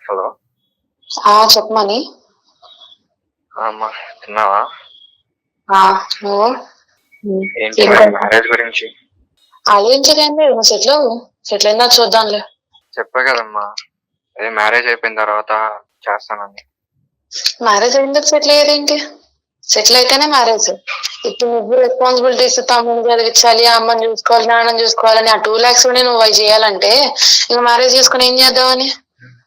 Hello. చెప్పమని. అమ్మా తిన్నావా? నువ్వు ఏంటి మ్యారేజ్ గురించి? ఆలోచించకండి, నువ్వు సెటిల్ అయినా చూద్దాంలే. చెప్పా కదమ్మా, అదే మ్యారేజ్ అయిపోయిన తర్వాత చేస్తానని. మ్యారేజ్ అయింది సెటిల్ అయ్యేదేంటి? సెటిల్ అయితేనే మ్యారేజ్. ఇప్పుడు నువ్వు రెస్పాన్సిబిలిటీస్, తమ్ముని చదివించాలి, అమ్మని చూసుకోవాలి, నాన్నని చూసుకోవాలని ఆ 2 lakhs నువ్వు అవి చేయాలంటే ఇంకా మ్యారేజ్ చేసుకుని ఏం చేద్దామని?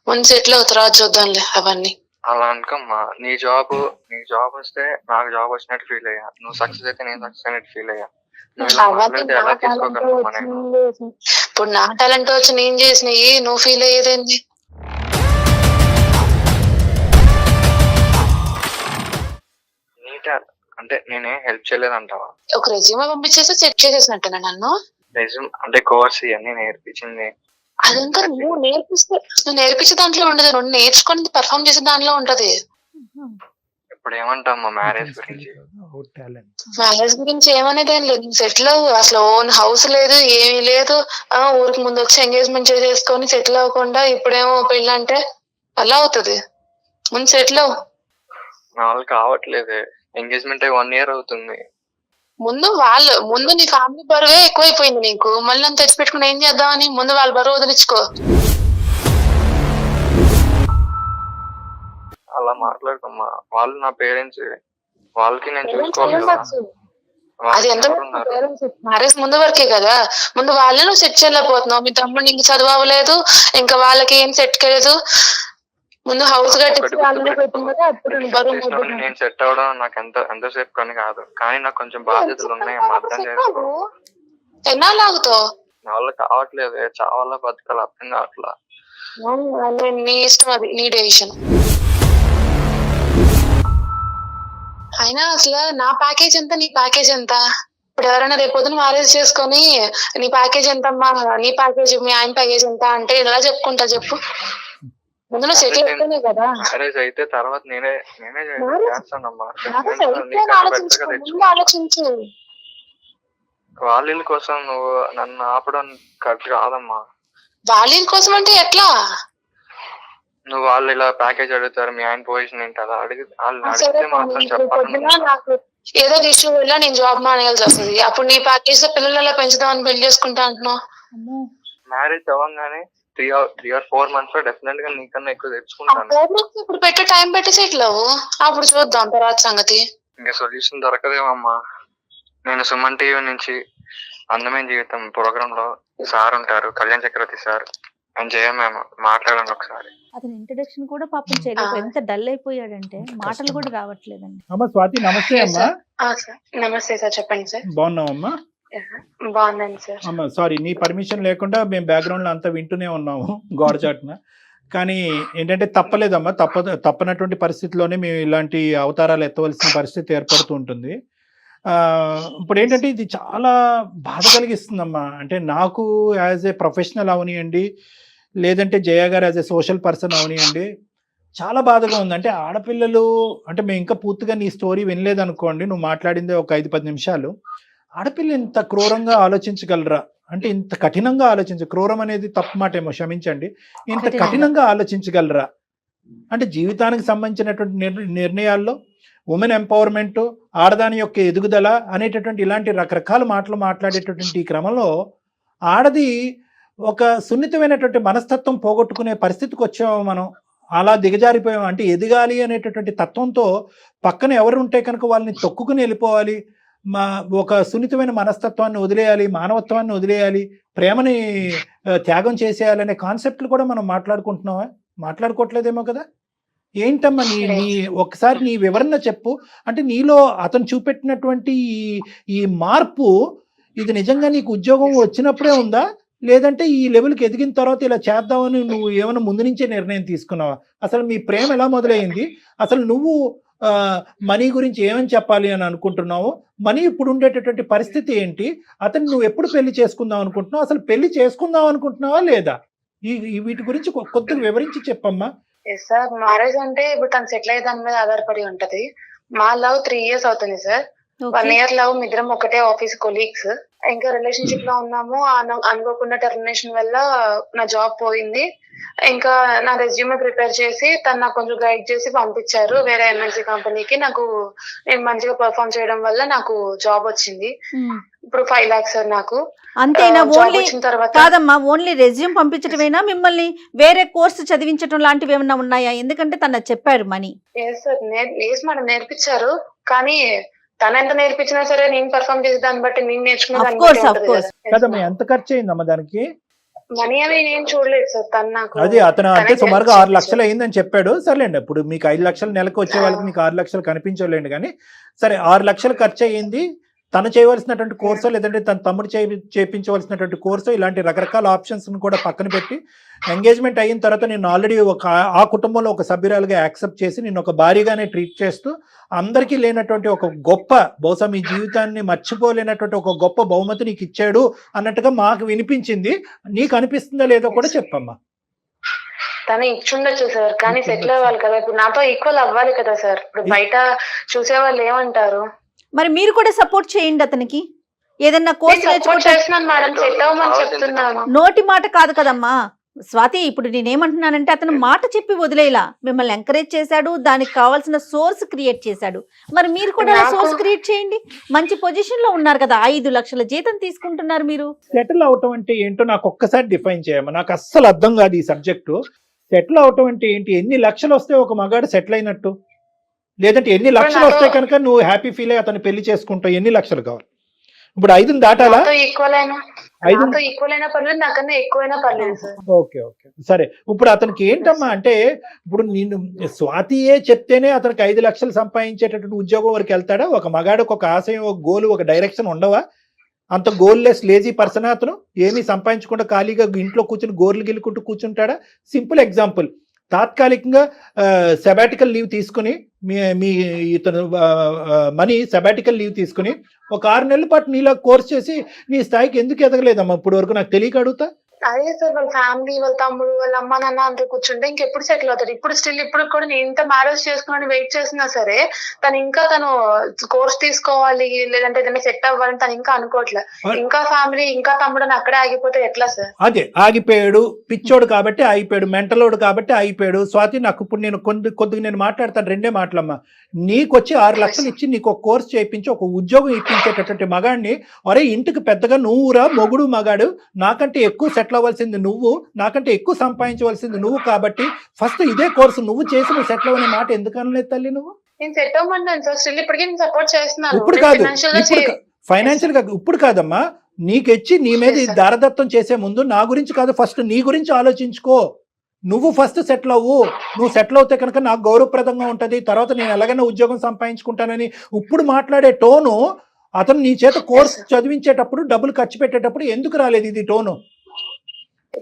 ముందు సెటిల్ అవుతారా చూద్దాంలే అవన్నీ. అలా అనుకోమ్మా, నీ జాబ్ వస్తే నాకు జాబ్ వచ్చినట్టు ఫీల్ అయ్యా, నువ్వు సక్సెస్ అయితే నేను సక్సెస్ అయినట్టు ఫీల్ అయ్యా. ఎలా తీసుకోగలమ్మా నేను? ఇప్పుడు నా టాలెంట్ వచ్చి నేను చేసినవి నువ్వు ఫీల్ అయ్యేదేంటి? అంటే నేనే హెల్ప్ చేయలేదంటావా? ఒక రెజ్యూమే పంపించేసి సెట్ చేసేసినట్టున్నా నన్ను. రెజ్యూమ్ అంటే కోర్స్ ఇవన్నీ నేర్పించింది అదంతా నువ్వు నేర్పించే దాంట్లో ఉండదు, నువ్వు నేర్చుకుని పర్ఫామ్ చేసే దాంట్లో ఉంటది. ఇప్పుడు ఏమంటామ్మా మ్యారేజ్ గురించి? మ్యారేజ్ గురించి ఏమనేది ఏం లేదు, సెటిల్ అవ్వు. అసలు ఓన్ హౌస్ లేదు, ఏమీ లేదు. ఊరికి ముందు వచ్చి ఎంగేజ్మెంట్ చేసేసుకొని సెటిల్ అవ్వకుండా ఇప్పుడేమో పెళ్ళి అంటే అలా అవుతుంది. ముందు సెటిల్ అవ్వు. నా వాళ్ళు కావట్లేదు, ఎంగేజ్మెంట్ 1 year అవుతుంది. ముందు నీ ఫ్యామిలీ బరువే ఎక్కువైపోయింది నీకు, మళ్ళీ అంత తెచ్చి పెట్టుకుని ఏం చేద్దామని? ముందు వాళ్ళ బరువు వదిలించుకో. అలా మాట్లాడుకోమ్మా, వాళ్ళు నా పేరెంట్స్, వాళ్ళకి నేను చూసుకోవాలి. అది ఎంత మ్యారేజ్ ముందు వరకే కదా, ముందు వాళ్ళే నువ్వు సెట్ చేయలేకపోతున్నావు. మీ తమ్ముడు ఇంక చదువు అవ్వలేదు, ఇంకా వాళ్ళకి ఏం సెట్ కాలేదు. ముందు హౌస్ కట్టించి నేను సెట్ అవడం నాకు ఎంతసేపు కానీ కాదు, కానీ నాకు కొంచెం బాధ్యతలు ఉన్నాయి, అర్థం చేసుకో. ఎన్నాళ్ళు ఆగుతావు? నా వల్ల కావట్లేదు, చావాలా బతకాలి అర్థం కావట్లా. నీ ఇష్టం, అది నీ డెసిషన్. అయినా అసలు నా ప్యాకేజ్ ఎంత, నీ ప్యాకేజ్ ఎంత? ఇప్పుడు ఎవరైనా రేపు పొద్దున మ్యారేజ్ చేసుకొని నీ ప్యాకేజ్ ఎంతమ్మా, నీ ప్యాకేజ్, మీ ఆయన ప్యాకేజ్ ఎంత అంటే ఎలా చెప్పుకుంటా చెప్పు? ముందు సెటిల్ అయితేనే కదా. మ్యారేజ్ అయితే తర్వాత నేనే చేస్తానమ్మా. ఆలోచించు. వాళ్ళ కోసం నువ్వు నన్ను ఆపడం కరెక్ట్ కాదమ్మా. వాళ్ళ కోసం అంటే ఎట్లా? నువ్వు వాళ్ళు ఇలా ప్యాకేజ్ అడుగుతారు, మీ ఆయన పొజిషన్ ఏంటి అలా అడిగితే మాత్రం చెప్పాలి. నాకు ఏదో ఇష్యూ వల్ల నేను జాబ్ మానేయాల్సి వస్తుంది, అప్పుడు నీ ప్యాకేజ్ తో పిల్లలు ఎలా పెంచుదామని పెళ్లి చేసుకుంటా అంటున్నావు. మ్యారేజ్ అవ్వగానే 3 or 4 months లో డెఫినెట్ గా నీకన్నా ఎక్కువ తెచ్చుకుంటాను. ఇప్పుడు పెట్టే టైం పెట్టి సెటిల్ అవ్వు, అప్పుడు చూద్దాం తర్వాత సంగతి. ఇంకా సొల్యూషన్ దొరకదేమమ్మా. నేను సుమన్ టీవీ నుంచి అందమైన జీవితం ప్రోగ్రామ్ లో సార్ ఉంటారు, కళ్యాణ్ చక్రవర్తి సార్ అని మేము మాట్లాడండి ఒకసారి. అతని ఇంట్రడక్షన్ కూడా పాపం చేయలేదు, ఎంత డల్ అయిపోయాడంటే మాటలు కూడా రావట్లేదండి. అమ్మా స్వాతి, నమస్తే అమ్మా. నమస్తే సార్, చెప్పండి సార్. బాగున్నావమ్మా? బాగున్నాను సార్. అమ్మా సారీ, నీ పర్మిషన్ లేకుండా మేము బ్యాక్గ్రౌండ్ లో అంతా వింటూనే ఉన్నాము గోడ చాటున, కానీ ఏంటంటే తప్పలేదమ్మా, తప్పనటువంటి పరిస్థితిలోనే మేము ఇలాంటి అవతారాలు ఎత్తవలసిన పరిస్థితి ఏర్పడుతూ ఉంటుంది. ఇప్పుడు ఏంటంటే ఇది చాలా బాధ కలిగిస్తుందమ్మా. అంటే నాకు యాజ్ ఏ ప్రొఫెషనల్ అవనియండి, లేదంటే జయ గారు యాజ్ ఏ సోషల్ పర్సన్ అవనియండి, చాలా బాధగా ఉంది. అంటే ఆడపిల్లలు అంటే మేము ఇంకా పూర్తిగా నీ స్టోరీ వినలేదనుకోండి, నువ్వు మాట్లాడిందే ఒక 5-10 నిమిషాలు. ఆడపిల్ల ఇంత క్రూరంగా ఆలోచించగలరా? అంటే ఇంత కఠినంగా క్రూరం అనేది తప్పు మాట ఏమో, క్షమించండి. ఇంత కఠినంగా ఆలోచించగలరా? అంటే జీవితానికి సంబంధించినటువంటి నిర్ణయాల్లో ఉమెన్ ఎంపవర్మెంట్, ఆడదాని యొక్క ఎదుగుదల అనేటటువంటి ఇలాంటి రకరకాల మాటలు మాట్లాడేటటువంటి ఈ క్రమంలో ఆడది ఒక సున్నితమైనటువంటి మనస్తత్వం పోగొట్టుకునే పరిస్థితికి వచ్చాము మనం. అలా దిగజారిపోయాము. అంటే ఎదగాలి అనేటటువంటి తత్వంతో పక్కన ఎవరు ఉంటే కనుక వాళ్ళని తొక్కుకుని వెళ్ళిపోవాలి, ఒక సున్నితమైన మనస్తత్వాన్ని వదిలేయాలి, మానవత్వాన్ని వదిలేయాలి, ప్రేమని త్యాగం చేసేయాలనే కాన్సెప్ట్లు కూడా మనం మాట్లాడుకోవట్లేదేమో కదా. ఏంటమ్మా నీ ఒకసారి నీ వివరణ చెప్పు. అంటే నీలో అతను చూపెట్టినటువంటి ఈ మార్పు, ఇది నిజంగా నీకు ఉద్యోగం వచ్చినప్పుడే ఉందా, లేదంటే ఈ లెవెల్కి ఎదిగిన తర్వాత ఇలా చేద్దామని నువ్వు ఏమైనా ముందు నుంచే నిర్ణయం తీసుకున్నావా? అసలు మీ ప్రేమ ఎలా మొదలైంది? అసలు నువ్వు మనీ గురించి ఏమని చెప్పాలి అని అనుకుంటున్నావు? మనీ ఇప్పుడు ఉండేటటువంటి పరిస్థితి ఏంటి? అతను నువ్వు ఎప్పుడు పెళ్లి చేసుకుందాం అనుకుంటున్నావు? అసలు పెళ్లి చేసుకుందాం అనుకుంటున్నావా లేదా? వీటి గురించి కొద్దిగా వివరించి చెప్పమ్మా. సార్, మ్యారేజ్ అంటే ఇప్పుడు తను సెటిల్ అయ్యే దాని మీద ఆధారపడి ఉంటది. మా లవ్ 3 years అవుతుంది సార్. 1 year లవ్, ఇద్దరం ఒకటే ఆఫీస్ కొలీగ్స్. ఇంకా రిలేషన్షిప్ లో ఉన్నాము. అనుకోకుండా టెర్మినేషన్ వల్ల నా జాబ్ పోయింది. ఇంకా నా రెజ్యూమే ప్రిపేర్ చేసి తను నాకు కొంచెం గైడ్ చేసి పంపించారు వేరే ఎంఎన్సీ కంపెనీకి. నాకు నేను మంచిగా పర్ఫామ్ చేయడం వల్ల నాకు జాబ్ వచ్చింది. ఇప్పుడు 5 lakhs సార్ నాకు. అంతేనా? జాబ్ ఓన్లీ వచ్చిన తర్వాత కాదమ్మా, ఓన్లీ రెజ్యూమ్ పంపించడమేనా? మిమ్మల్ని వేరే కోర్సు చదివించడం లాంటివి ఏమన్నా ఉన్నాయా? ఎందుకంటే తను చెప్పారు మనీ. సార్ మేడం నేర్పించారు, కానీ తను ఎంత నేర్పించినా సరే నేను పర్ఫామ్ చేసే దాన్ని బట్టి నేను నేర్చుకునే Of దాన్ని course, బట్టి of ఉంటుంది course. కదా. కదమ్మా ఎంత ఖర్చు అయిందమ్మా దానికి? మనీ అవి నేను చూడలేదు సార్, తను నాకు అదే అతను అంటే తనే సుమారుగా చెప్పారు. 6 లక్షలు అయిందని చెప్పాడు. సర్లేండి, ఇప్పుడు మీకు 5 లక్షలు నెలకు వచ్చే వాళ్ళకి మీకు 6 లక్షలు కనిపించలేండి, కానీ సరే 6 లక్షలు ఖర్చు అయ్యింది. తను చేయవలసినటువంటి కోర్సో లేదంటే తన తమ్ముడు చేయించవలసినటువంటి కోర్సో ఇలాంటి రకరకాల ఆప్షన్స్ కూడా పక్కన పెట్టి ఎంగేజ్మెంట్ అయిన తర్వాత నేను ఆల్రెడీ ఆ కుటుంబంలో ఒక సభ్యురాలుగా యాక్సెప్ట్ చేసి నేను ఒక భారీగానే ట్రీట్ చేస్తూ అందరికీ లేనటువంటి ఒక గొప్ప, బహుశా మీ జీవితాన్ని మర్చిపోలేనటువంటి ఒక గొప్ప బహుమతి నీకు ఇచ్చాడు అన్నట్టుగా మాకు వినిపించింది. నీకు అనిపిస్తుందా లేదో కూడా చెప్పమ్మా. తను ఇచ్చుండొచ్చు సార్, కానీ సెటిల్ అవ్వాలి కదా. ఇప్పుడు నాతో ఈక్వల్ అవ్వాలి కదా సార్. ఇప్పుడు బయట చూసే వాళ్ళు ఏమంటారు? మరి మీరు కూడా సపోర్ట్ చేయండి అతనికి. ఏదన్నా కోర్సు సపోర్ట్ నేర్చుకుంటే చేస్తున్నాను మేడం, సెట్ అవ్వమని చెప్తున్నాను. నోటి మాట కాదు కదమ్మా స్వాతి. ఇప్పుడు నేనేమంటున్నానంటే అతను మాట చెప్పి వదిలేలా మిమ్మల్ని ఎంకరేజ్ చేశాడు, దానికి కావాల్సిన సోర్స్ క్రియేట్ చేశాడు. మరి మీరు కూడా సోర్స్ క్రియేట్ చేయండి. మంచి పొజిషన్ లో ఉన్నారు కదా, 5 లక్షల జీతం తీసుకుంటున్నారు మీరు. సెటిల్ అవటం అంటే ఏంటో నాకు ఒక్కసారి డిఫైన్ చేయమ్మా. నాకు అస్సలు అర్థం కాదు ఈ సబ్జెక్టు. సెటిల్ అవటం అంటే ఏంటి? ఎన్ని లక్షలు వస్తే ఒక మగాడు సెటిల్ అయినట్టు? లేదంటే ఎన్ని లక్షలు వస్తే కనుక నువ్వు హ్యాపీ ఫీల్ అయ్యి అతను పెళ్లి చేసుకుంటావు? ఎన్ని లక్షలు కావాలి? ఇప్పుడు 5 దాటాలా? ఈక్వల్ అయినా పర్లేదు, నాకన్నా ఎక్కువైనా పర్లేదు సార్. ఓకే ఓకే సరే. ఇప్పుడు అతనికి ఏంటమ్మా అంటే, ఇప్పుడు నేను స్వాతియే చెప్తేనే అతనికి 5 లక్షలు సంపాదించేటటువంటి ఉద్యోగం వరకు వెళ్తాడా? ఒక మగాడికి ఒక ఆశయం, ఒక గోల్, ఒక డైరెక్షన్ ఉండవా? అంత గోల్లెస్ లేజీ పర్సన్ అతను? ఏమీ సంపాదించకుండా ఖాళీగా ఇంట్లో కూర్చుని గోర్లు గిల్లుకుంటూ కూర్చుంటాడా? సింపుల్ ఎగ్జాంపుల్, తాత్కాలికంగా సెబాటికల్ లీవ్ తీసుకుని మీ ఇతను మనీ సెబాటికల్ లీవ్ తీసుకుని ఒక 6 నెలల పాటు నీలా కోర్స్ చేసి నీ స్థాయికి ఎందుకు ఎదగలేదమ్మా ఇప్పుడు వరకు? నాకు తెలియక అడుగుతా. అదే సార్, వాళ్ళ ఫ్యామిలీ, వాళ్ళ తమ్ముడు, వాళ్ళ అమ్మ నాన్న అందరూ కూర్చుంటే ఇంకెప్పుడు సెటిల్ అవుతాడు? ఇప్పుడు కూడా నేను ఇంత మ్యారేజ్ చేసుకుని వెయిట్ చేసినా సరే తను కోర్స్ తీసుకోవాలి లేదంటే ఏదైనా సెట్ అవ్వాలని తను ఇంకా అనుకోవట్లేదు. ఇంకా ఫ్యామిలీ, ఇంకా తమ్ముడు అని అక్కడే ఆగిపోతే ఎట్లా సార్? అదే ఆగిపోయాడు, పిచ్చోడు కాబట్టి ఆగిపోయాడు, మెంటలోడు కాబట్టి ఆగిపోయాడు. స్వాతి, నాకు ఇప్పుడు నేను కొద్దిగా నేను మాట్లాడతాను, 2 మాటలమ్మా. నీకు వచ్చి 6 లక్షలు ఇచ్చి నీకు ఒక కోర్స్ చేయించి ఒక ఉద్యోగం ఇప్పించేటటువంటి మగాడిని, ఒరే ఇంటికి పెద్దగా నువ్వురా మొగుడు మగాడు, నాకంటే ఎక్కువ సెటిల్ అవ్వాల్సింది నువ్వు, నాకంటే ఎక్కువ సంపాదించవలసింది నువ్వు, కాబట్టి ఫస్ట్ ఇదే కోర్సు నువ్వు చేసి నువ్వు సెటిల్ అవ్వనే మాట ఎందుకు అనలేదు తల్లి నువ్వు? నేను సెట్ అవ్వమన్నాను సార్, స్టిల్ ఇప్పటికీ నేను సపోర్ట్ చేస్తున్నాను. ఇప్పుడు కాదు, ఫైనాన్షియల్ గా ఇప్పుడు కాదమ్మా. నీకు ఇచ్చి నీ మీద దారదత్తం చేసే ముందు నా గురించి కాదు, ఫస్ట్ నీ గురించి ఆలోచించుకో. నువ్వు ఫస్ట్ సెటిల్ అవ్వు. నువ్వు సెటిల్ అవుతే కనుక నాకు గౌరవప్రదంగా ఉంటుంది, తర్వాత నేను ఎలాగైనా ఉద్యోగం సంపాదించుకుంటానని ఇప్పుడు మాట్లాడే టోను అతను నీ చేత కోర్స్ చదివించేటప్పుడు డబ్బులు ఖర్చు పెట్టేటప్పుడు ఎందుకు రాలేదు ఇది టోను?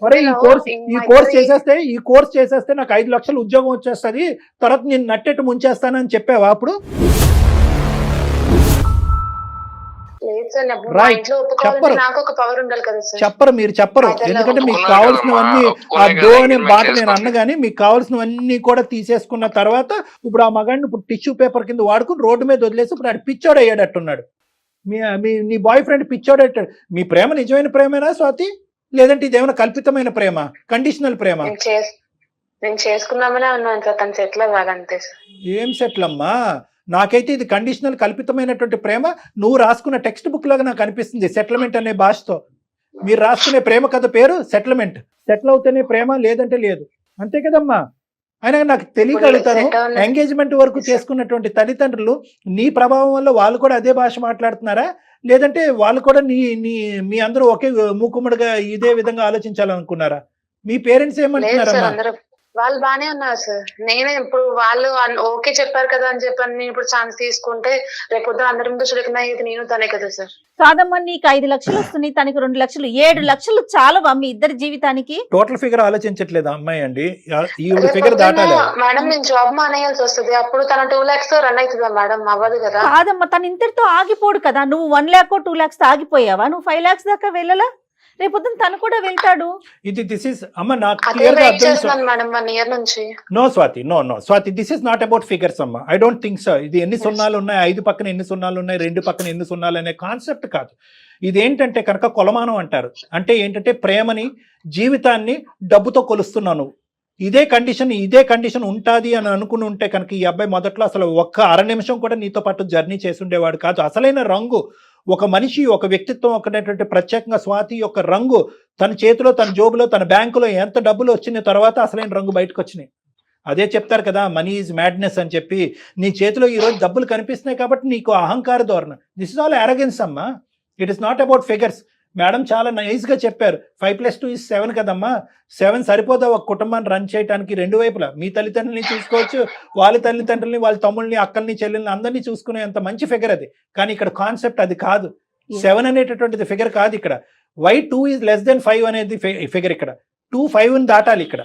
అరే ఈ కోర్స్ చేసేస్తే నాకు 5 లక్షలు ఉద్యోగం వచ్చేస్తుంది, తర్వాత నేను నట్టెట్టు ముంచేస్తానని చెప్పావా అప్పుడు? చెప్పరు, మీరు చెప్పరు. ఎందుకంటే మీకు కావాల్సినవన్నీ ఆ దో అనే మాట నేను అన్నగాని మీకు కావాల్సినవన్నీ కూడా తీసేసుకున్న తర్వాత ఇప్పుడు ఆ మగాడిని ఇప్పుడు టిష్యూ పేపర్ కింద వాడుకుని రోడ్డు మీద వదిలేసి ఇప్పుడు ఆడు పిచ్చోడు అయ్యాడట్టున్నాడు. నీ బాయ్ ఫ్రెండ్ పిచ్చోడట్టాడు. మీ ప్రేమ నిజమైన ప్రేమేనా స్వాతి, లేదంటే ఇదేమైనా కల్పితమైన ప్రేమ, కండిషనల్ ప్రేమ? నేను చేసుకున్నామనే ఉన్నాను సార్, తను సెటిల్ అవ్వాలంతే. ఏం సెటిల్ అమ్మా? నాకైతే ఇది కండిషనల్ కల్పితమైనటువంటి ప్రేమ. నువ్వు రాసుకున్న టెక్స్ట్ బుక్ లాగా నాకు అనిపిస్తుంది సెటిల్మెంట్ అనే భాషతో. మీరు రాసుకునే ప్రేమ కథ పేరు సెటిల్మెంట్. సెటిల్ అవుతేనే ప్రేమ, లేదంటే లేదు, అంతే కదమ్మా. అయినా నాకు తెలియగలుగుతాను, ఎంగేజ్మెంట్ వరకు చేసుకున్నటువంటి తల్లిదండ్రులు నీ ప్రభావం వల్ల వాళ్ళు కూడా అదే భాష మాట్లాడుతున్నారా, లేదంటే వాళ్ళు కూడా మీ అందరూ ఒకే మూకుమ్మడిగా ఇదే విధంగా ఆలోచించాలనుకున్నారా? మీ పేరెంట్స్ ఏమంటున్నారమ్మా? వాళ్ళు బానే ఉన్నారు సార్. నేనే ఇప్పుడు వాళ్ళు ఓకే చెప్పారు కదా అని చెప్పని నేను ఇప్పుడు ఛాన్స్ తీసుకుంటే రేపు పొద్దున అందరి ముందు చులకన అయ్యేది నేను తనే కదా సార్. కాదమ్మా, నీకు 5 లక్షలు వస్తున్నాయి, తనకి 2 లక్షలు, 7 లక్షలు చాలవా మీ ఇద్దరి జీవితానికి? టోటల్ ఫిగర్ ఆలోచించట్లేదు అమ్మాయి అండి, ఈ ఫిగర్ దాటాలి మేడం. నేను జాబ్ మానేయాల్సి వస్తుంది, అప్పుడు తన 2 lakhs రన్ అవుతుందా మేడం? అవ్వదు కదా. కాదమ్మా, తను ఇంతటితో ఆగిపోడు కదా. నువ్వు 1 lakh 2 lakhs ఆగిపోయావా? నువ్వు 5 lakhs దాకా వెళ్ళలా? రేపొద్దున తను కూడా వెళ్తాడు. No Swathi, no Swathi, this is not about figures అమ్మా. I don't think so. ఇది ఎన్ని సున్నాలు ఉన్నాయి, 5 పక్కన ఎన్ని సున్నాలు ఉన్నాయి, 2 పక్కన ఎన్ని సున్నాలు అనే కాన్సెప్ట్ కాదు. ఇదేంటంటే కనుక కొలమానం అంటారు. అంటే ఏంటంటే ప్రేమని, జీవితాన్ని డబ్బుతో కొలుస్తున్నావు నువ్వు. ఇదే కండిషన్ ఉంటుంది అని అనుకుని ఉంటే కనుక ఈ అబ్బాయి మొదట్లో అసలు ఒక్క అర నిమిషం కూడా నీతో పాటు జర్నీ చేసి ఉండేవాడు కాదు. అసలైన రంగు ఒక మనిషి, ఒక వ్యక్తిత్వం ఒకటేటువంటి ప్రత్యేకంగా స్వాతి యొక్క రంగు తన చేతిలో, తన జోబులో, తన బ్యాంకులో ఎంత డబ్బులు వచ్చిన తర్వాత అసలైన రంగు బయటకు వచ్చినాయి. అదే చెప్తారు కదా, మనీ ఈజ్ మ్యాడ్నెస్ అని చెప్పి. నీ చేతిలో ఈరోజు డబ్బులు కనిపిస్తున్నాయి కాబట్టి నీకు అహంకార ధోరణ. దిస్ ఇస్ ఆల్ అరగెన్స్ అమ్మా. It is not about figures. Madam చాలా నైస్గా చెప్పారు, 5+2 = 7 కదమ్మా. 7 సరిపోదా ఒక కుటుంబాన్ని రన్ చేయడానికి రెండు వైపులా. మీ తల్లిదండ్రులని చూసుకోవచ్చు, వాళ్ళ తల్లిదండ్రులని, వాళ్ళ తమ్ముళ్ళని, అక్కల్ని, చెల్లెల్ని అందరినీ చూసుకునే అంత మంచి ఫిగర్ అది. కానీ ఇక్కడ కాన్సెప్ట్ అది కాదు. 7 అనేటటువంటిది ఫిగర్ కాదు ఇక్కడ. వై 2 = 5 అనేది ఫిగర్ ఇక్కడ. 2 5ని దాటాలి ఇక్కడ.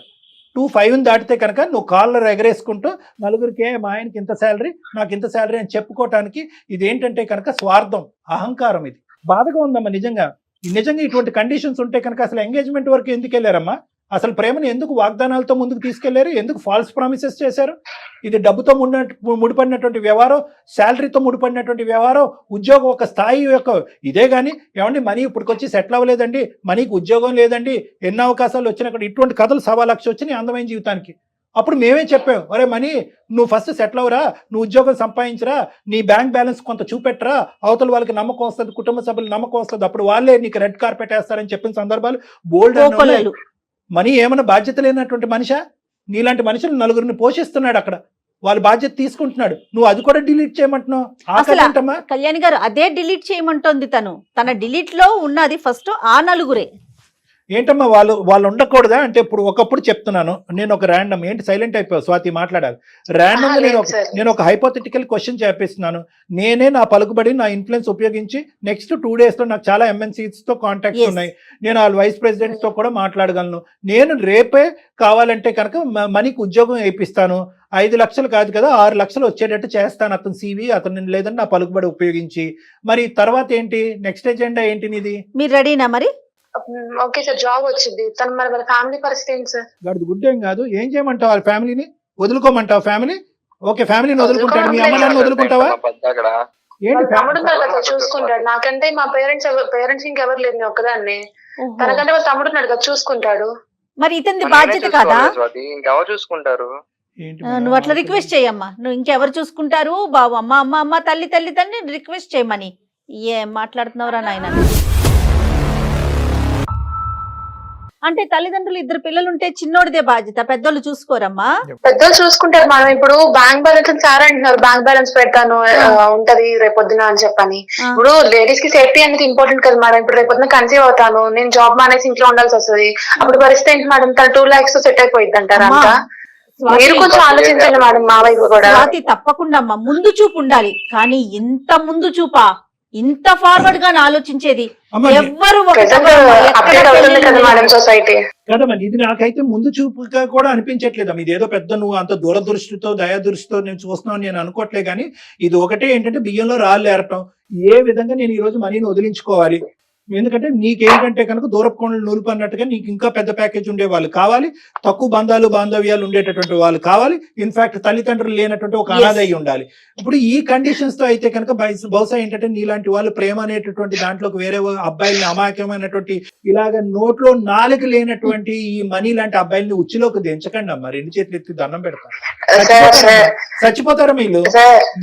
2 5ని దాటితే కనుక నువ్వు కాళ్ళర్ ఎగరేసుకుంటూ నలుగురికి మా ఆయనకి ఇంత శాలరీ, నాకు ఇంత శాలరీ అని చెప్పుకోవటానికి ఇదేంటంటే కనుక స్వార్థం, అహంకారం. ఇది బాధగా ఉందమ్మా నిజంగా. ఇటువంటి కండిషన్స్ ఉంటే కనుక అసలు ఎంగేజ్మెంట్ వరకు ఎందుకు వెళ్ళారమ్మా? అసలు ప్రేమను ఎందుకు వాగ్దానాలతో ముందుకు తీసుకెళ్లారు? ఎందుకు ఫాల్స్ ప్రామిసెస్ చేశారు? ఇది డబ్బుతో ముడిపడినటువంటి వ్యవహారం, శాలరీతో ముడిపడినటువంటి వ్యవహారం, ఉద్యోగం ఒక స్థాయి యొక్క ఇదే. కానీ ఏమండి మనీ ఇప్పటికొచ్చి సెటిల్ అవ్వలేదండి, మనీకి ఉద్యోగం లేదండి, ఎన్ని అవకాశాలు వచ్చినా కూడా ఇటువంటి కథలు 1,00,000 వచ్చినాయి అందమైన జీవితానికి. అప్పుడు మేమే చెప్పాం, ఒరే మనీ నువ్వు ఫస్ట్ సెటిల్ అవరా, నువ్వు ఉద్యోగం సంపాదించరా, నీ బ్యాంక్ బ్యాలెన్స్ కొంత చూపెట్టరా, అవతల వాళ్ళకి నమ్మకం వస్తుంది, కుటుంబ సభ్యులు నమ్మకం వస్తుంది, అప్పుడు వాళ్ళే నీకు రెడ్ కార్పెట్ వేస్తారని చెప్పిన సందర్భాలు బోల్డ్. మనీ ఏమైనా బాధ్యత లేనటువంటి మనిషా? నీలాంటి మనుషులు నలుగురిని పోషిస్తున్నాడు అక్కడ, వాళ్ళ బాధ్యత తీసుకుంటున్నాడు. నువ్వు అది కూడా డిలీట్ చేయమంటున్నావు. కళ్యాణి గారు అదే డిలీట్ చేయమంటోంది. తన డిలీట్ లో ఉన్నది ఫస్ట్ ఆ నలుగురే. ఏంటమ్మా వాళ్ళు ఉండకూడదా అంటే? ఇప్పుడు ఒకప్పుడు చెప్తున్నాను నేను, ఒక ర్యాండమ్ ఏంటి సైలెంట్ అయిపోయావు స్వాతి, మాట్లాడాలి. ర్యాండమ్ నేను ఒక హైపోథెటికల్ క్వశ్చన్ చేపిస్తున్నాను. నేనే నా పలుకుబడి, నా ఇన్ఫ్లుయెన్స్ ఉపయోగించి నెక్స్ట్ 2 days లో నాకు చాలా MNCs తో కాంటాక్ట్స్ ఉన్నాయి. నేను వాళ్ళ వైస్ ప్రెసిడెంట్స్ తో కూడా మాట్లాడగలను. నేను రేపే కావాలంటే కనుక మనీకి ఉద్యోగం వేయిస్తాను. 5 లక్షలు కాదు కదా, 6 లక్షలు వచ్చేటట్టు చేస్తాను అతను CV, అతను లేదంటే నా పలుకుబడి ఉపయోగించి. మరి తర్వాత ఏంటి, నెక్స్ట్ ఎజెండా ఏంటి నీది? మీరు రెడీనా మరి? ఓకే సార్, జాబ్ వచ్చింది. తను మరి వాళ్ళ ఫ్యామిలీ పరిస్థితి ఏంటి సార్? గడు గుడ్ ఏం కాదు. ఏం చేయమంటావు? వాళ్ళ ఫ్యామిలీని వదులుకోమంటావు? ఫ్యామిలీ ఓకే, ఫ్యామిలీని వదులుకుంటాడు. మీ అమ్మ నాన్న వదులుకుంటావా? తమ్ముడు కదా చూసుకుంటాడు. నాకంటే మా పేరెంట్స్ ఇంకెవరు లేదు, నేను ఒక్కదాన్ని. తనకంటే వాళ్ళ తమ్ముడు ఉన్నాడు కదా, చూసుకుంటాడు. మరి ఇతని బాధ్యత కాదా? ఇంకెవరు చూసుకుంటారు? నువ్వు అట్లా రిక్వెస్ట్ చేయమ్మా. నువ్వు ఇంకెవరు చూసుకుంటారు బాబు, అమ్మ తల్లి రిక్వెస్ట్ చేయమని. ఏం మాట్లాడుతున్నావురా నాయన? అంటే తల్లిదండ్రులు 2 పిల్లలు ఉంటే చిన్నోడిదే బాధ్యత, పెద్దోళ్ళు చూసుకోరమ్మా? పెద్దోళ్ళు చూసుకుంటారు. మనం ఇప్పుడు బ్యాంక్ బ్యాలెన్స్ సార్ అంటున్నారు, బ్యాంక్ బ్యాలెన్స్ పెడతాను ఉంటది రేపొద్దున అని చెప్పని. ఇప్పుడు లేడీస్ కి సేఫ్టీ అనేది ఇంపార్టెంట్ కదా మేడం. ఇప్పుడు రేపొద్దున కన్సీవ్ అవుతాను, నేను జాబ్ మానేసి ఇంట్లో ఉండాల్సి వస్తుంది, అప్పుడు పరిస్థితి ఏంటి మేడం? తన 2 lakhs తో సెట్ అయిపోయింది అంటారా? అంతా మీరు కొంచెం ఆలోచించండి మేడం, మా వైపు కూడా. తప్పకుండా అమ్మా, ముందు చూపు ఉండాలి. కానీ ఇంత ముందు చూపా, ఇంత ఫార్వర్డ్ గా ఆలోచించేది ఎవ్వరు కదమ్మా. ఇది నాకైతే ముందు చూపుగా కూడా అనిపించట్లేదు. ఇదేదో పెద్ద నువ్వు అంత దూరదృష్టితో దయాదృష్టితో నేను చూస్తున్నావు నేను అనుకోవట్లే. కానీ ఇది ఒకటే ఏంటంటే బియ్యంలో రాళ్ళు ఏరటం. ఏ విధంగా నేను ఈ రోజు మనీని వదిలించుకోవాలి? ఎందుకంటే నీకేంటంటే కనుక దూరపు కొండలు నూలుపు అన్నట్టుగా నీకు ఇంకా పెద్ద ప్యాకేజ్ ఉండే వాళ్ళు కావాలి, తక్కువ బాంధవ్యాలు ఉండేటటువంటి వాళ్ళు కావాలి, ఇన్ఫాక్ట్ తల్లిదండ్రులు లేనటువంటి ఒక అనాథ అయి ఉండాలి. ఇప్పుడు ఈ కండిషన్స్ తో అయితే కనుక బహుశా ఏంటంటే నీలాంటి వాళ్ళు ప్రేమ అనేటటువంటి దాంట్లోకి వేరే అబ్బాయిల్ని, అమాయకమైనటువంటి ఇలాగ నోట్లో నాలుగు లేనటువంటి ఈ మనీ లాంటి అబ్బాయిల్ని ఉచ్చిలోకి దించకండి అమ్మా. 2 చేతులు ఎత్తి దండం పెడతారు. చచ్చిపోతారు వీళ్ళు,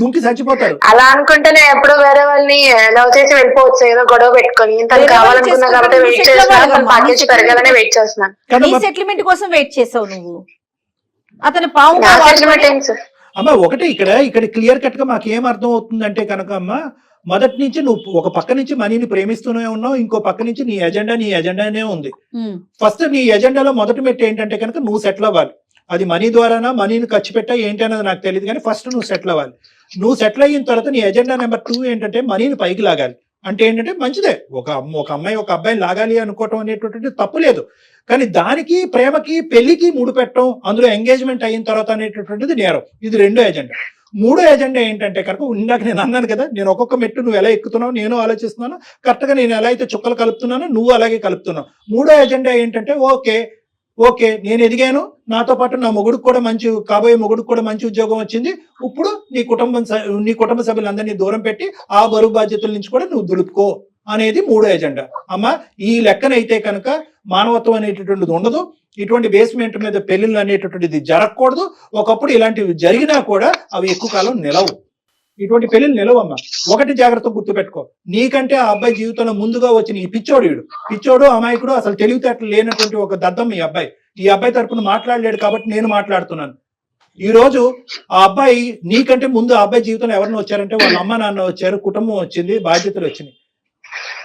దుంకి చచ్చిపోతారు. అలా అనుకుంటే నేను ఎప్పుడు వేరే వాళ్ళని లవ్ చేసి వెళ్ళిపోవచ్చు, ఏదో గొడవ పెట్టుకొని. కావాలనుకున్నా కాబట్టి వెయిట్ చేస్తున్నా, ప్యాకేజ్ పెరగాలని వెయిట్ చేస్తున్నాను. సెటిల్మెంట్ కోసం వెయిట్ చేసావు నువ్వు. అతను పావు అమ్మా ఒకటే ఇక్కడ క్లియర్ కట్ గా మాకు ఏం అర్థం అవుతుందంటే కనుక అమ్మా, మొదటి నుంచి నువ్వు ఒక పక్క నుంచి మనీని ప్రేమిస్తూనే ఉన్నావు, ఇంకో పక్క నుంచి నీ ఎజెండానే ఉంది. ఫస్ట్ నీ ఎజెండాలో మొదటి మెట్టు ఏంటంటే కనుక నువ్వు సెటిల్ అవ్వాలి. అది మనీ ద్వారానా, మనీని ఖర్చు పెట్టా ఏంటి అన్నది నాకు తెలియదు, కానీ ఫస్ట్ నువ్వు సెటిల్ అవ్వాలి. నువ్వు సెటిల్ అయిన తర్వాత నీ ఎజెండా నెంబర్ 2 ఏంటంటే మనీని పైకి లాగాలి. అంటే ఏంటంటే మంచిదే, ఒక అమ్మాయి ఒక అబ్బాయిని లాగాలి అనుకోవటం అనేటువంటి తప్పు లేదు. కానీ దానికి ప్రేమకి పెళ్లికి ముడిపెట్టడం, అందులో ఎంగేజ్మెంట్ అయిన తర్వాత అనేటటువంటిది నేరం. ఇది 2వ ఎజెండా. 3వ ఎజెండా ఏంటంటే కనుక ఇందాక నేను అన్నాను కదా, నేను ఒక్కొక్క మెట్టు నువ్వు ఎలా ఎక్కుతున్నావు నేను ఆలోచిస్తున్నాను, కరెక్ట్ గా నేను ఎలా అయితే చుక్కలు కలుపుతున్నానో నువ్వు అలాగే కలుపుతున్నావు. 3వ ఎజెండా ఏంటంటే ఓకే నేను ఎదిగాను, నాతో పాటు నా మొగుడికి కూడా కాబోయే మొగుడికి కూడా మంచి ఉద్యోగం వచ్చింది, ఇప్పుడు నీ కుటుంబ సభ్యులందరినీ దూరం పెట్టి ఆ బరువు బాధ్యతల నుంచి కూడా నువ్వు దులుపుకో అనేది 3వ ఎజెండా. అమ్మ ఈ లెక్కనైతే కనుక మానవత్వం అనేటటువంటిది ఉండదు. ఇటువంటి బేస్మెంట్ మీద పెళ్లిళ్ళు అనేటటువంటిది జరగకూడదు. ఒకప్పుడు ఇలాంటివి జరిగినా కూడా అవి ఎక్కువ కాలం నిలవు. ఇటువంటి పెళ్లిళ్ళు నిలవమ్మా. ఒకటి జాగ్రత్త గుర్తుపెట్టుకో, నీకంటే ఆ అబ్బాయి జీవితంలో ముందుగా వచ్చిన ఈ పిచ్చోడు అమాయకుడు, అసలు తెలివితేటలు లేనటువంటి ఒక దద్దం ఈ అబ్బాయి తరపున మాట్లాడలేడు కాబట్టి నేను మాట్లాడుతున్నాను. ఈ రోజు ఆ అబ్బాయి నీకంటే ముందు ఆ అబ్బాయి జీవితంలో ఎవరిని వచ్చారంటే వాళ్ళ అమ్మ నాన్న వచ్చారు, కుటుంబం వచ్చింది, బాధ్యతలు వచ్చినాయి.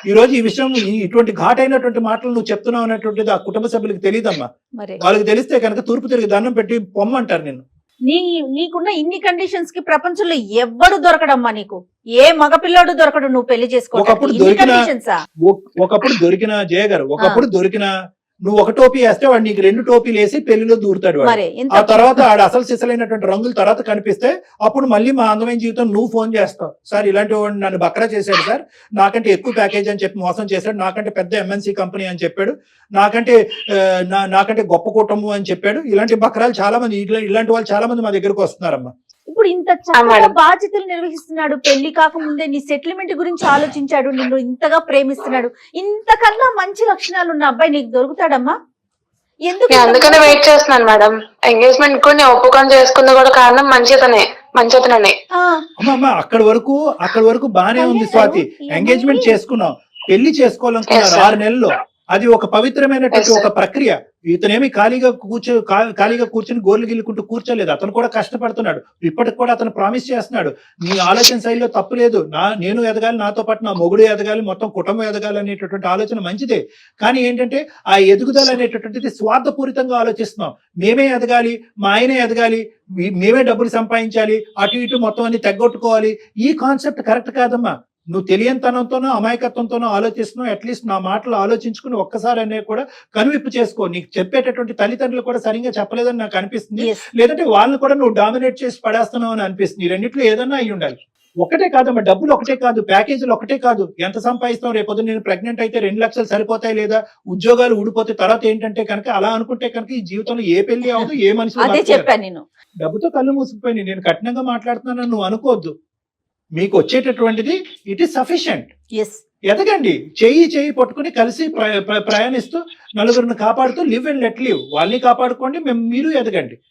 ఈ రోజు ఈ విషయం ఇటువంటి ఘాటైనటువంటి మాటలు నువ్వు చెప్తున్నావు అనేటువంటిది ఆ కుటుంబ సభ్యులకు తెలియదమ్మా. మరి వాళ్ళకి తెలిస్తే కనుక తూర్పు తిరిగి దండం పెట్టి పొమ్మంటారు నిన్ను. నీకున్న ఇన్ని కండిషన్స్ కి ప్రపంచంలో ఎవ్వడు దొరకడమ్మా నీకు. ఏ మగపిల్లోడు దొరకడు నువ్వు పెళ్లి ఒకప్పుడు దొరికిన జయ గారు, ఒకప్పుడు దొరికిన నువ్వు ఒక టోపీ వేస్తే వాడు నీకు 2 టోపీలు వేసి పెళ్లిలో దూరుతాడు వాడు. ఆ తర్వాత ఆడ అసలు సిసలైనటువంటి రంగుల తర్వాత కనిపిస్తే అప్పుడు మళ్ళీ మా అందమైన జీవితం నువ్వు ఫోన్ చేస్తావు, సార్ ఇలాంటి వాడు నన్ను బక్రా చేశాడు సార్, నాకంటే ఎక్కువ ప్యాకేజ్ అని చెప్పి మోసం చేశాడు, నాకంటే పెద్ద ఎంఎన్సీ కంపెనీ అని చెప్పాడు, నాకంటే గొప్ప కుటుంబం అని చెప్పాడు. ఇలాంటి బక్రాలు చాలా మంది, ఇలాంటి వాళ్ళు చాలా మంది మా దగ్గరకు వస్తున్నారమ్మా. ఇప్పుడు ఇంత చాలా బాధ్యతలు నిర్వహిస్తున్నాడు, పెళ్లి కాకముందే నీ సెటిల్మెంట్ గురించి ఆలోచించాడు, నిన్ను ఇంతగా ప్రేమిస్తున్నాడు, ఇంతకన్నా మంచి లక్షణాలు ఉన్న అబ్బాయి నీకు దొరుకుతాడమ్మా? ఎందుకు? అందుకనే వెయిట్ చేస్తున్నాను మేడం. ఎంగేజ్మెంట్ కూడా నేను ఒప్పుకొని చేసుకున్న కూడా కారణం మంచితనే. అమ్మా అక్కడి వరకు బానే ఉంది స్వాతి. ఎంగేజ్మెంట్ చేసుకున్నాం, పెళ్లి చేసుకోవాలనుకున్నారు 6 నెలల్లో. అది ఒక పవిత్రమైనటువంటి ఒక ప్రక్రియ. ఇతనేమి ఖాళీగా కూర్చొని గోర్లు గిల్లుకుంటూ కూర్చోలేదు, అతను కూడా కష్టపడుతున్నాడు. ఇప్పటికి కూడా అతను ప్రామిస్ చేస్తున్నాడు, నీ ఆలోచన శైలిలో తప్పు లేదు, నేను ఎదగాలి, నాతో పాటు నా మొగుడు ఎదగాలి, మొత్తం కుటుంబం ఎదగాలి అనేటటువంటి ఆలోచన మంచిదే. కానీ ఏంటంటే ఆ ఎదుగుదల అనేటటువంటిది స్వార్థపూరితంగా ఆలోచిస్తున్నాం. మేమే ఎదగాలి, మా ఆయనే ఎదగాలి, మేమే డబ్బులు సంపాదించాలి, అటు ఇటు మొత్తం అన్ని తగ్గొట్టుకోవాలి. ఈ కాన్సెప్ట్ కరెక్ట్ కాదమ్మా. నువ్వు తెలియనితనంతోనో అమాయకత్వంతోనో ఆలోచిస్తున్నావు. అట్లీస్ట్ నా మాటలు ఆలోచించుకుని ఒక్కసారి అనే కూడా కనువిప్పు చేసుకో. నీకు చెప్పేటటువంటి తల్లిదండ్రులు కూడా సరిగ్గా చెప్పలేదని నాకు అనిపిస్తుంది, లేదంటే వాళ్ళని కూడా నువ్వు డామినేట్ చేసి పడేస్తున్నావు అని అనిపిస్తుంది. ఈ రెండిట్లో ఏదన్నా అయి ఉండాలి. ఒకటే కాదమ్మా, డబ్బులు ఒకటే కాదు, ప్యాకేజీలు ఒకటే కాదు. ఎంత సంపాదిస్తావు, రేపొద్దు నేను ప్రెగ్నెంట్ అయితే 2 లక్షలు సరిపోతాయి, లేదా ఉద్యోగాలు ఊడిపోతే తర్వాత ఏంటంటే కనుక అలా అనుకుంటే కనుక ఈ జీవితంలో ఏ పెళ్లి అవ్వదు, ఏ మనిషి. డబ్బుతో కళ్ళు మూసుకుపోయి నేను కఠినంగా మాట్లాడుతున్నాను నువ్వు అనుకోవద్దు. మీకు వచ్చేటటువంటిది ఇట్ ఈస్ సఫిషియంట్. ఎదగండి, చెయ్యి పట్టుకుని కలిసి ప్రయాణిస్తూ నలుగురిని కాపాడుతూ లివ్ అండ్ లెట్ లివ్. వాళ్ళని కాపాడుకోండి, మీరు ఎదగండి.